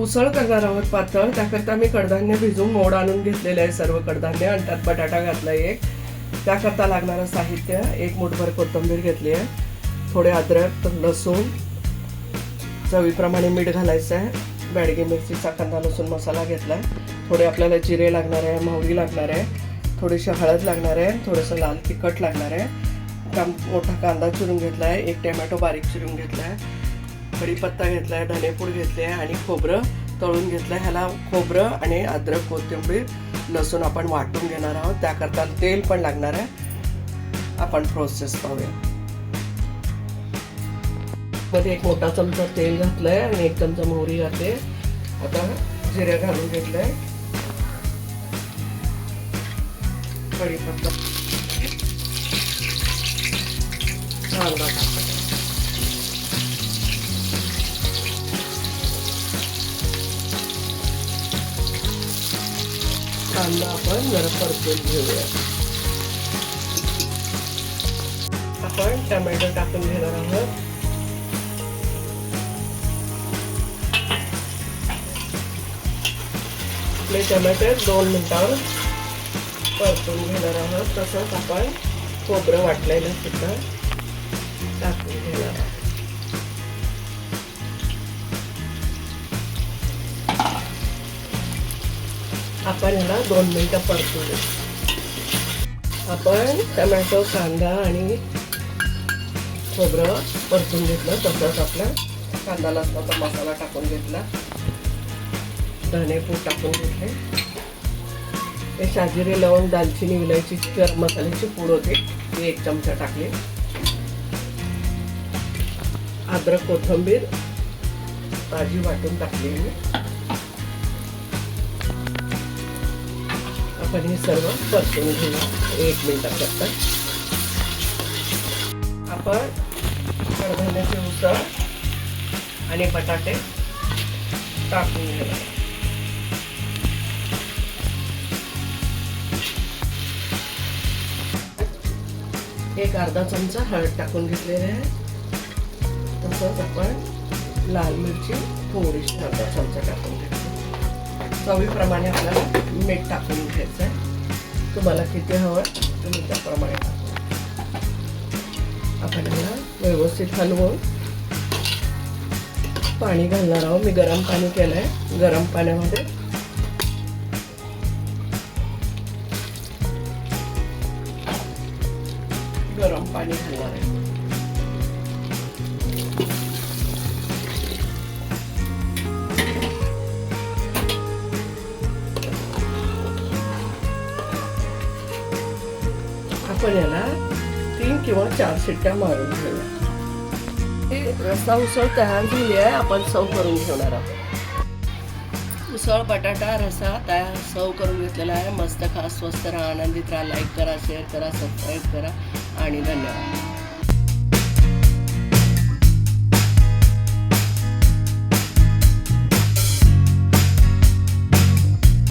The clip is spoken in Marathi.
उसळ करणार आहोत पातळ. त्याकरता मी कडधान्य भिजवून मोड आणून घेतलेले आहे सर्व कडधान्य आणि त्यात बटाटा घातला एक. त्याकरता लागणारं साहित्य: एक मूठभर कोथिंबीर घेतली आहे, थोडे अद्रक, लसूण, चवीप्रमाणे मीठ घालायचं आहे, बॅडगी मिरचीचा कांदा लसूण मसाला घेतला आहे, थोडे आपल्याला जिरे लागणार आहे, मोहरी लागणार आहे, थोडीशी हळद लागणार आहे, थोडंसं लाल तिखट लागणार आहे, मोठा कांदा चिरून घेतला आहे, एक टोमॅटो बारीक चिरून घेतला आहे, कढीपत्ता घेतला आहे, धनेपूड घेतले आहे आणि खोबरं तळून घेतलं आहे. ह्याला खोबरं आणि अद्रक, कोथिंबीर, लसूण आपण वाटून घेणार आहोत. त्याकरता तेल पण लागणार आहे. आपण प्रोसेस पाहूया. मध्ये एक मोठा चमचा तेल घातलंय आणि एक चमचा मोहरी घातली. आता जिरे घालून घेतलंय, कढीपत्ता, कांदा टाकायचा. कांदा आपण जरा परतून घेऊया. आपण टोमॅटो टाकून घेणार आहोत. आपले टोमॅटो 2 मिनिटावर परतून घेणार आहोत. तसंच आपण खोबरं वाटलेलं सुद्धा टाकून घेणार आहोत. आपण ह्याला 2 मिनिटं परतू देऊ. आपण टोमॅटो, कांदा आणि खोबरं परतून घेतलं. तसंच आपला कांदा लसणाचा मसाला टाकून घेतला, धनेपूड टाकून घेतले, हे शाजिरे, लवंग, दालचिनी, विलायची, गरम मसाल्याची पूड होती ती 1 चमचा टाकली, अद्रक, कोथिंबीर ताजी वाटून टाकली. आपण हे सर्व परतून घेऊया 1 मिनिटाकरता. आपण कडधान्याची उसळ आणि बटाटे टाकून घेऊया. एक अर्धा चमचा हळद टाकून घेतलेले आहे. तसंच आपण लाल मिरची थोडीशी अर्धा चमचा टाकून घेतली. चवीप्रमाणे आपल्याला मीठ टाकून घ्यायचं आहे. तुम्हाला किती हवं तुम्ही त्याप्रमाणे टाकू. आपण याला व्यवस्थित हलवून पाणी घालणार आहोत. मी गरम पाणी केलं आहे. गरम पाण्यामध्ये गरम पाणी घालणार आहे. आपण याला 3 किंवा 4 शिट्ट्या मारून घेऊया. ही रस्सा उसळ तयार झाली आहे. आपण सर्व करून घेणार आहोत. उसळ बटाटा रस्सा तयार सर्व करून घेतलेला आहे. मस्त खा, स्वस्त राहा, आनंदित राहा. लाईक करा, शेअर करा, सबस्क्राईब करा आणि धन्यवाद.